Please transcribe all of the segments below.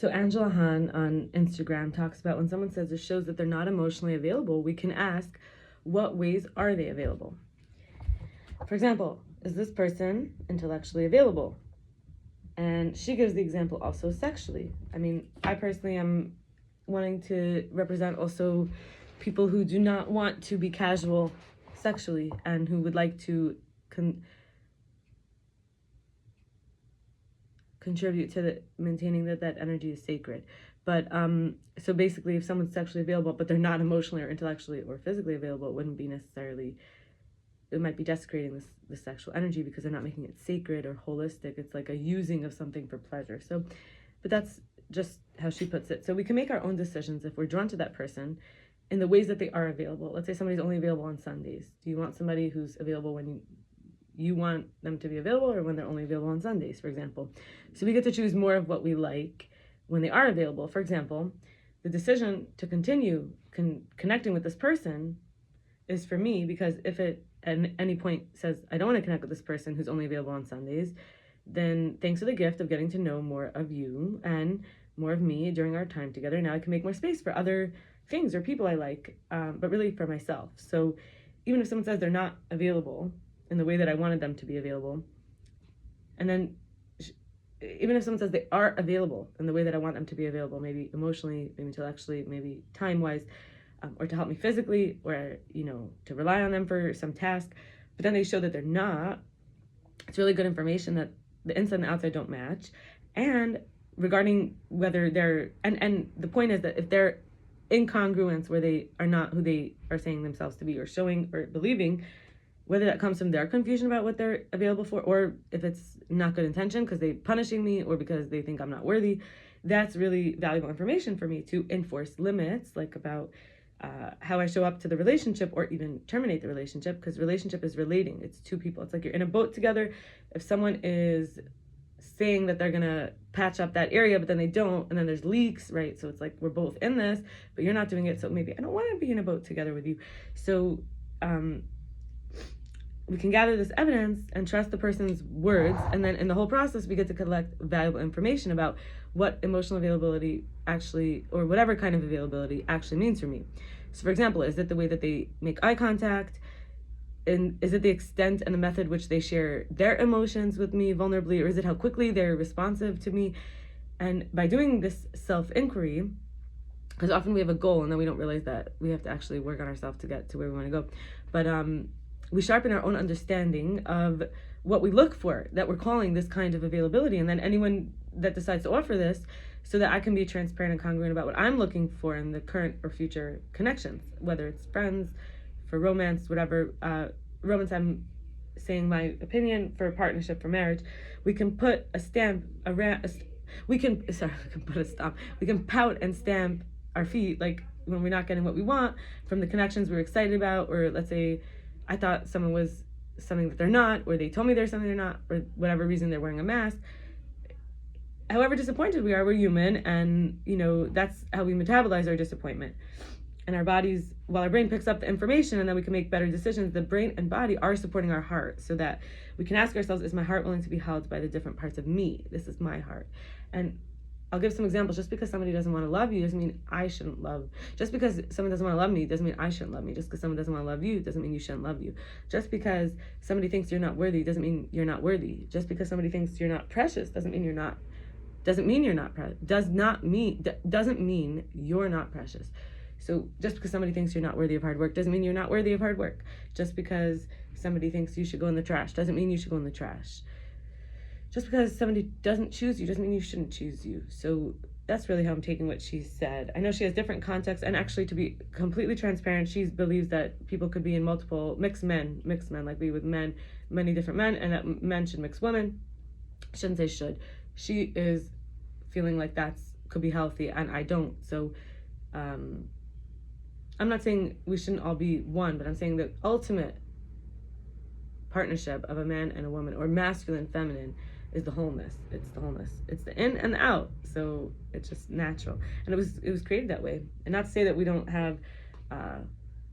So Angela Hahn on Instagram talks about when someone says or shows that they're not emotionally available, we can ask, what ways are they available? For example, is this person intellectually available? And she gives the example also sexually. I mean, I personally am wanting to represent also people who do not want to be casual sexually and who would like to contribute to maintaining that energy is sacred. But so basically, if someone's sexually available but they're not emotionally or intellectually or physically available, it wouldn't be necessarily, it might be desecrating the sexual energy because they're not making it sacred or holistic. It's like a using of something for pleasure. So, but that's just how she puts it. So we can make our own decisions if we're drawn to that person in the ways that they are available. Let's say somebody's only available on Sundays. Do you want somebody who's available when you want them to be available, or when they're only available on Sundays, for example? So we get to choose more of what we like when they are available. For example, the decision to continue connecting with this person is for me, because if it at any point says, I don't want to connect with this person who's only available on Sundays, then thanks for the gift of getting to know more of you and more of me during our time together, now I can make more space for other things or people I like, but really for myself. So even if someone says they're not available in the way that I wanted them to be available, and then even if someone says they are available in the way that I want them to be available, maybe emotionally, maybe intellectually, maybe time-wise, or to help me physically, or, to rely on them for some task, but then they show that they're not, it's really good information that the inside and the outside don't match. And regarding whether they're, and the point is that if they're incongruence where they are not who they are saying themselves to be or showing or believing, whether that comes from their confusion about what they're available for, or if it's not good intention because they're punishing me or because they think I'm not worthy, that's really valuable information for me to enforce limits, like about how I show up to the relationship or even terminate the relationship, because relationship is relating. It's two people. It's like you're in a boat together. If someone is saying that they're going to patch up that area, but then they don't, and then there's leaks, right? So it's like we're both in this, but you're not doing it. So maybe I don't want to be in a boat together with you. So we can gather this evidence and trust the person's words, and then in the whole process we get to collect valuable information about what emotional availability actually, or whatever kind of availability actually means for me. So for example, is it the way that they make eye contact, and is it the extent and the method which they share their emotions with me vulnerably, or is it how quickly they're responsive to me? And by doing this self-inquiry, because often we have a goal and then we don't realize that we have to actually work on ourselves to get to where we want to go, but we sharpen our own understanding of what we look for, that we're calling this kind of availability. And then anyone that decides to offer this, so that I can be transparent and congruent about what I'm looking for in the current or future connections, whether it's friends, for romance, whatever. Romance, I'm saying my opinion, for partnership, for marriage, we can put a stamp around, we can pout and stamp our feet, like when we're not getting what we want from the connections we were excited about, or let's say I thought someone was something that they're not, or they told me they're something they're not, or whatever reason they're wearing a mask. However disappointed we are, we're human, and that's how we metabolize our disappointment. And our bodies, while our brain picks up the information and then we can make better decisions, the brain and body are supporting our heart, so that we can ask ourselves, is my heart willing to be held by the different parts of me? This is my heart. And I'll give some examples. Just because somebody doesn't want to love you doesn't mean I shouldn't love. Just because someone doesn't want to love me doesn't mean I shouldn't love me. Just because someone doesn't want to love you doesn't mean you shouldn't love you. Just because somebody thinks you're not worthy doesn't mean you're not worthy. Just because somebody thinks you're not precious doesn't mean you're not. Doesn't mean you're not precious. Doesn't mean you're not precious. So just because somebody thinks you're not worthy of hard work doesn't mean you're not worthy of hard work. Just because somebody thinks you should go in the trash doesn't mean you should go in the trash. Just because somebody doesn't choose you doesn't mean you shouldn't choose you. So that's really how I'm taking what she said. I know she has different contexts, and actually, to be completely transparent, she believes that people could be in multiple mixed men, like we with men, many different men, and that men should mix women. I shouldn't say should. She is feeling like that's could be healthy, and I don't. So I'm not saying we shouldn't all be one, but I'm saying the ultimate partnership of a man and a woman, or masculine, feminine, is the wholeness. It's the wholeness. It's the in and the out. So it's just natural, and it was created that way. And not to say that we don't have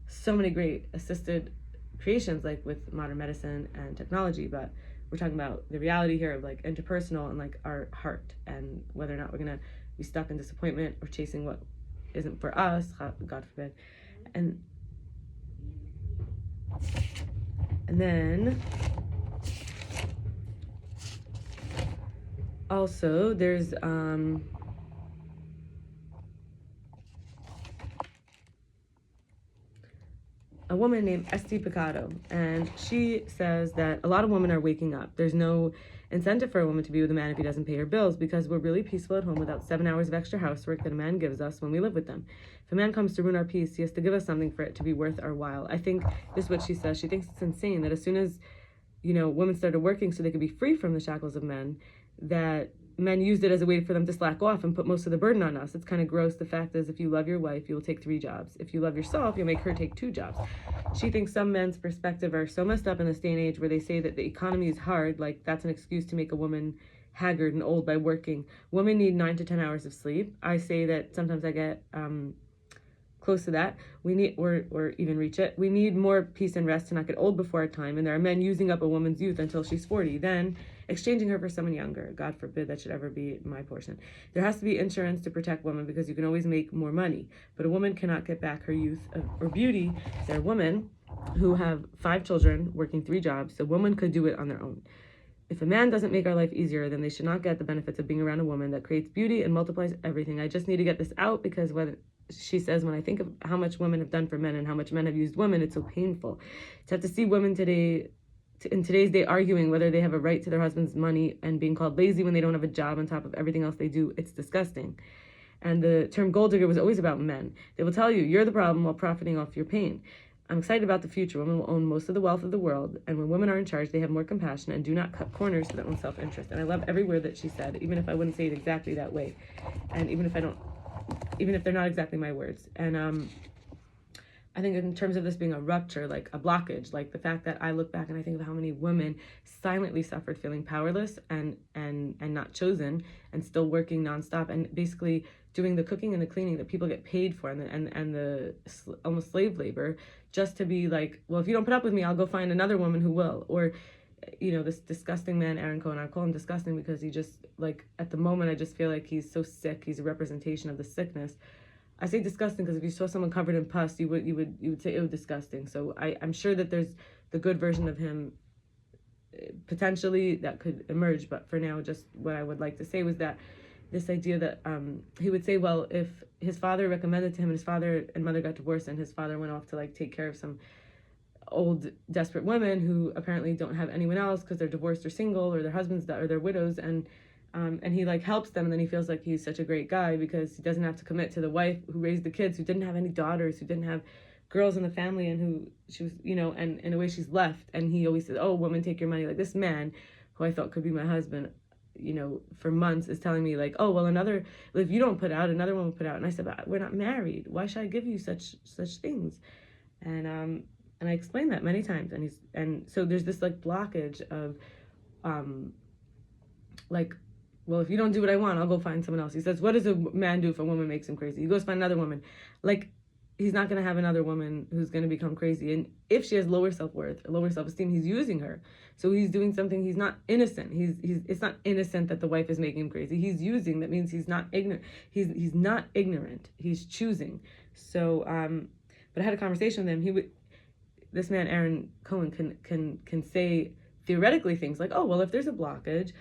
so many great assisted creations like with modern medicine and technology, but we're talking about the reality here of like interpersonal and like our heart, and whether or not we're gonna be stuck in disappointment or chasing what isn't for us, God forbid. And then also there's a woman named Esty Picado, and she says that a lot of women are waking up. There's no incentive for a woman to be with a man if he doesn't pay her bills, because we're really peaceful at home without 7 hours of extra housework that a man gives us when we live with them. If a man comes to ruin our peace, he has to give us something for it to be worth our while. I think this is what she says. She thinks it's insane that as soon as, women started working so they could be free from the shackles of men, that men used it as a way for them to slack off and put most of the burden on us. It's kind of gross. The fact is, if you love your wife, you will take 3 jobs. If you love yourself, you'll make her take 2 jobs. She thinks some men's perspective are so messed up in this day and age where they say that the economy is hard, like that's an excuse to make a woman haggard and old by working. Women need 9 to 10 hours of sleep. I say that sometimes I get close to that. We need, or even reach it. We need more peace and rest to not get old before our time. And there are men using up a woman's youth until she's 40, then exchanging her for someone younger. God forbid that should ever be my portion. There has to be insurance to protect women because you can always make more money, but a woman cannot get back her youth or beauty. There are women who have 5 children working 3 jobs, so women could do it on their own. If a man doesn't make our life easier, then they should not get the benefits of being around a woman that creates beauty and multiplies everything. I just need to get this out because she says, when I think of how much women have done for men and how much men have used women, it's so painful to have to see women today, in today's day, arguing whether they have a right to their husband's money and being called lazy when they don't have a job on top of everything else they do. It's disgusting. And the term gold digger was always about men. They will tell you, you're the problem while profiting off your pain. I'm excited about the future. Women will own most of the wealth of the world, and when women are in charge, they have more compassion and do not cut corners to their own self-interest. And I love every word that she said, even if I wouldn't say it exactly that way, and even if they're not exactly my words. And I think in terms of this being a rupture, like a blockage, like the fact that I look back and I think of how many women silently suffered feeling powerless and not chosen, and still working nonstop and basically doing the cooking and the cleaning that people get paid for, and the almost slave labor, just to be like, well, if you don't put up with me, I'll go find another woman who will. Or this disgusting man, Aaron Kohn. I call him disgusting because he just, like, at the moment, I just feel like he's so sick. He's a representation of the sickness. I say disgusting because if you saw someone covered in pus, you would say, ew, disgusting. So I'm sure that there's the good version of him potentially that could emerge. But for now, just what I would like to say was that this idea that he would say, well, if his father recommended to him, and his father and mother got divorced, and his father went off to like take care of some old desperate women who apparently don't have anyone else because they're divorced or single, or their husbands or their widows, and he like helps them, and then he feels like he's such a great guy because he doesn't have to commit to the wife who raised the kids, who didn't have any daughters, who didn't have girls in the family, and who she was, and in a way she's left. And he always says, oh, woman, take your money. Like, this man who I thought could be my husband, for months is telling me like, oh, well, if you don't put out, another one will put out. And I said, but we're not married. Why should I give you such things? And I explained that many times, and so there's this like blockage of like, well, if you don't do what I want, I'll go find someone else. He says, what does a man do if a woman makes him crazy? He goes find another woman. Like, he's not going to have another woman who's going to become crazy. And if she has lower self-worth, lower self-esteem, he's using her. So he's doing something. He's not innocent. It's not innocent that the wife is making him crazy. He's using. That means he's not ignorant. He's not ignorant. He's choosing. So, but I had a conversation with him. This man, Aaron Kohn, can say theoretically things like, oh, well, if there's a blockage,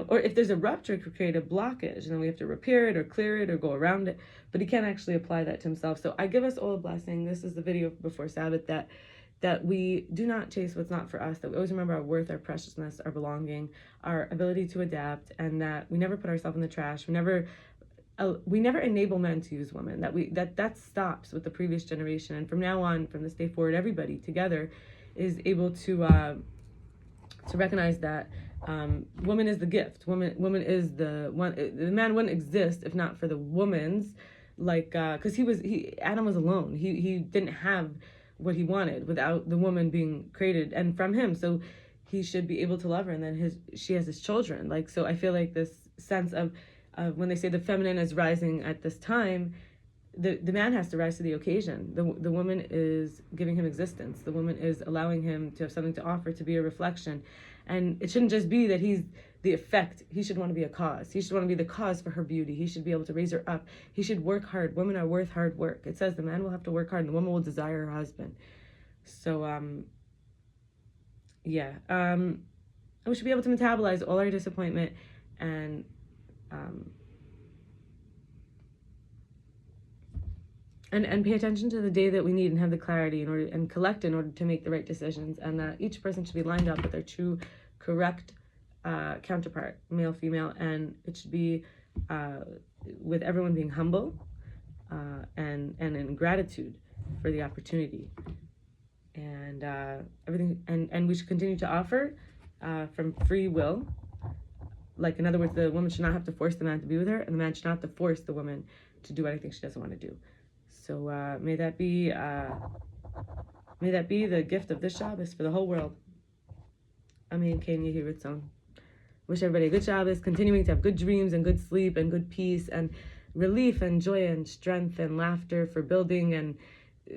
or if there's a rupture, it could create a blockage, and then we have to repair it or clear it or go around it. But he can't actually apply that to himself. So I give us all a blessing. This is the video before Sabbath, that we do not chase what's not for us, that we always remember our worth, our preciousness, our belonging, our ability to adapt, and that we never put ourselves in the trash. We never enable men to use women. That stops with the previous generation, and from now on, from this day forward, everybody together is able to recognize that woman is the gift. Woman is the one. The man wouldn't exist if not for the woman's, like, because Adam was alone. He didn't have what he wanted without the woman being created and from him. So he should be able to love her, and then she has his children. Like, so I feel like this sense of when they say the feminine is rising at this time, the man has to rise to the occasion. The woman is giving him existence. The woman is allowing him to have something to offer, to be a reflection. And it shouldn't just be that he's the effect. He should want to be a cause. He should want to be the cause for her beauty. He should be able to raise her up. He should work hard. Women are worth hard work. It says the man will have to work hard and the woman will desire her husband. So, yeah. We should be able to metabolize all our disappointment and pay attention to the day that we need and have the clarity in order and collect in order to make the right decisions, and that each person should be lined up with their true, correct counterpart, male, female, and it should be with everyone being humble and in gratitude for the opportunity, and everything, and we should continue to offer from free will. Like, in other words, the woman should not have to force the man to be with her, and the man should not have to force the woman to do anything she doesn't want to do. So may that be the gift of this Shabbos for the whole world. Amen. Kohn Yehi Ratzon. Wish everybody a good Shabbos, continuing to have good dreams and good sleep and good peace and relief and joy and strength and laughter for building and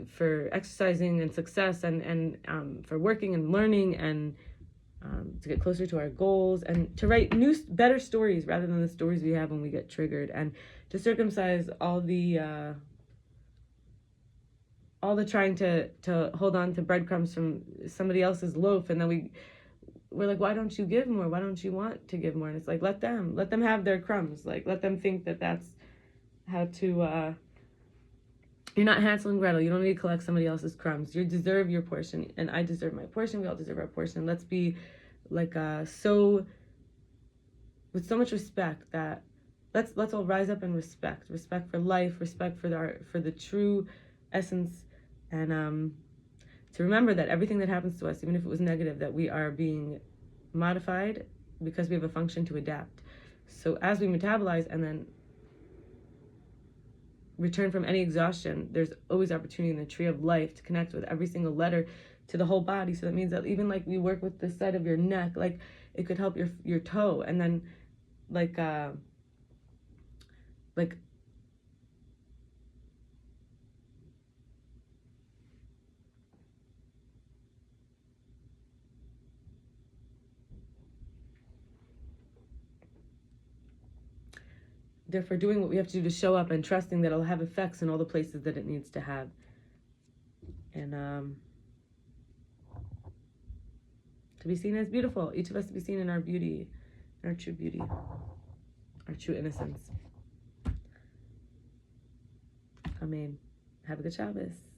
for exercising and success and for working and learning and to get closer to our goals and to write new, better stories rather than the stories we have when we get triggered, and to circumcise all the trying to hold on to breadcrumbs from somebody else's loaf, and then we're like, why don't you give more? Why don't you want to give more? And it's like, let them have their crumbs. Like, let them think that that's how to, you're not Hansel and Gretel. You don't need to collect somebody else's crumbs. You deserve your portion, and I deserve my portion. We all deserve our portion. Let's be like, with so much respect that let's all rise up in respect for life, respect for the true essence, and to remember that everything that happens to us, even if it was negative, that we are being modified because we have a function to adapt. So as we metabolize and then return from any exhaustion, there's always opportunity in the tree of life to connect with every single letter to the whole body. So that means that even like we work with the side of your neck, like it could help your toe, and then like therefore doing what we have to do to show up and trusting that it'll have effects in all the places that it needs to have. And to be seen as beautiful. Each of us to be seen in our beauty, in our true beauty, our true innocence. Amen. Have a good Shabbos.